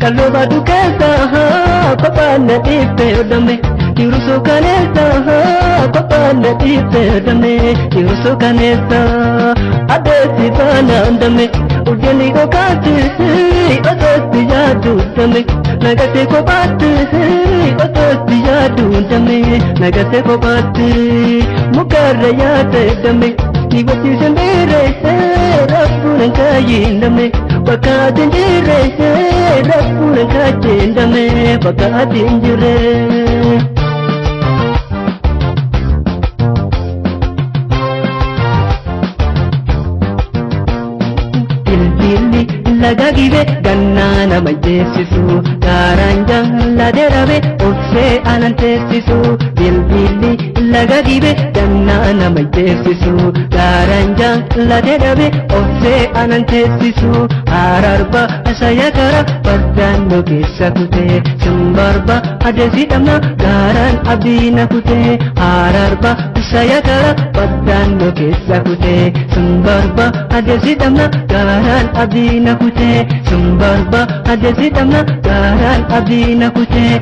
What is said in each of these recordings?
kalluba dukeessa kophaanna dhiibbee hodhame Diruso kanessa kophaanna dhiibbee hodhame Diruso kanessa adeesi baana hundame Ujjeni kokaatti otootti yaadu hundame Nagate kophaatti otootti yaadu hundame Nagate kophaatti mukarra yaada hundame Nibati sendiri Rabbunan kayindame Bakatin jire Rabbunan kayindame Bakatin jire Dili lagagibe Gannana majesisu Garanja laderabe Ose anantesisu Dili lagagibe Gannana majesisu Garanja laderabe Ose anantesisu Ararba sayakara Padano kesa kute Sumbarba adesi damna Garan abina kute Ararba sayakara Padano kesa kute Sumbarba adesi damna Garan abina kute Sumbarba adesi damna Garan abina kute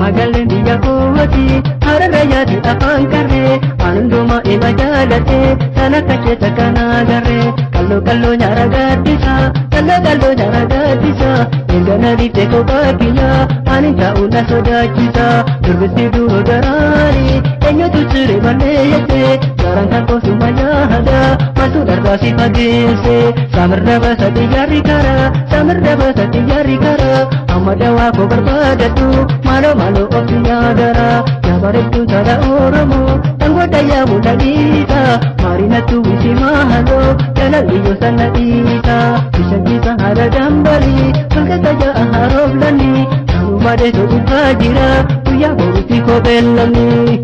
Magaleen biyya kooti hararaya di afaan karree Anunduma ima jaalate sana kacheeta kana agarree Kalloo nyaara gaaddisa kalloo nyaara gaaddisa Eegana dhiite kophaa kiyya ani taa'u na sodaachisa Durbisi duroo daraari eenyutu siree balleeyete Garaan kan koosuma yaada maaltu darbaa si fageesse Samirra basati yaarri kara Amma dawaa koo barbaadadhu maaloo ofi yaadara Yabareedduun taala Oromoo Dangoota yaamu dhadhiisa Maarinattu wisi mahaloo Jalaliyyoo sana dhiisa Bishanchiisa haala dambalii Tolkata ja'a harooflanii Kanuu baadee sobuutaa jira Guyyaa boruutti kobeellamni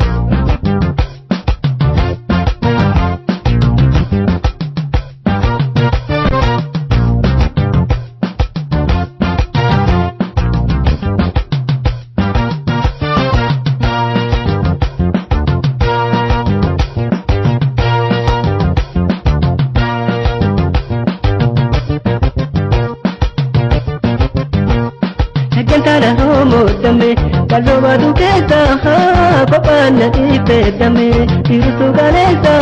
Kala homo dame kalluba dukeessa kophaanna dhiibbee dame Diruso kaleessa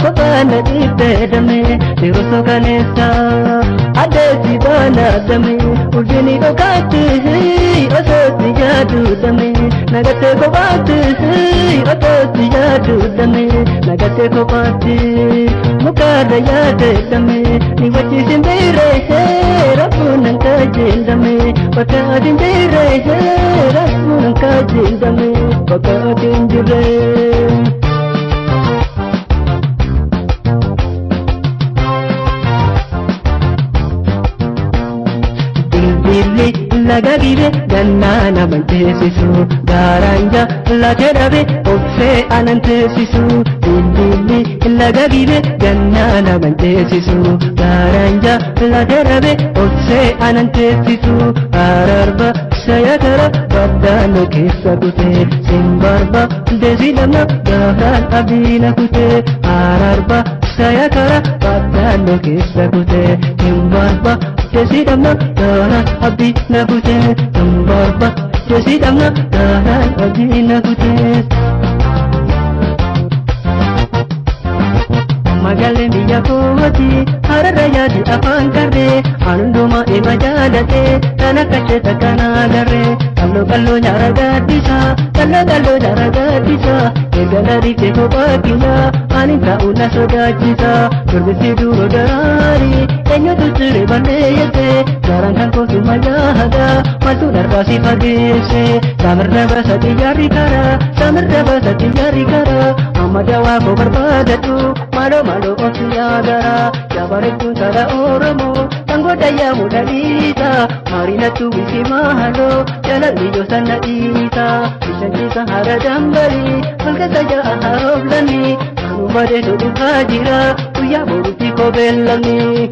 kophaanna dhiibbee dame Diruso kaleessa adeesi baana dame Ujjeni kokaatti otootti yaadu dame Nagate kophaatti otootti yaadu dame Nagate kophaatti mukarra yaada dame Ni wajji simbire Rabbunan kayindame Bakatin jire Rabbunan kayindame Bakatin jire Dili lagagibe Gannana majesisu Garanja laderabe Ose anantesisu Dili lagagibe Gannana majesisu Garanja laderabe Ose anantesisu Ararba sayakara Padano kesa kute Simbarba desidamna Garan abina kute Ararba sayakara Padano kesa kute Simbarba desidamna Garan abina kute Simbarba desidamna Garan abina kute Magaleen biyya kooti hararaya di afaan karree Anunduma ima jaalate sana kacheeta kana agarree Kalloo nyaara gaaddisa kalloo nyaara gaaddisa Eegala dhiite kophaa kiyya ani taa'u na sodaachisa Durbisi duroo daraari eenyutu siree balleeyete Garaan kan koosuma yaada maaltu darbaa si fageesse Samirra basati yaarri kara Amma dawaa koo barbaadadhu maaloo ofi yaadara Yabareedduun taala Oromoo Dangoota yaamu dhadhiisa Maarinattu wisi mahaloo Jalaliyyoo sana dhiisa Bishanchiisa haala dambalii Tolkata ja'a harooflanii Kanuu baadee sobuutaa jira Guyyaa boruutti kobeellamni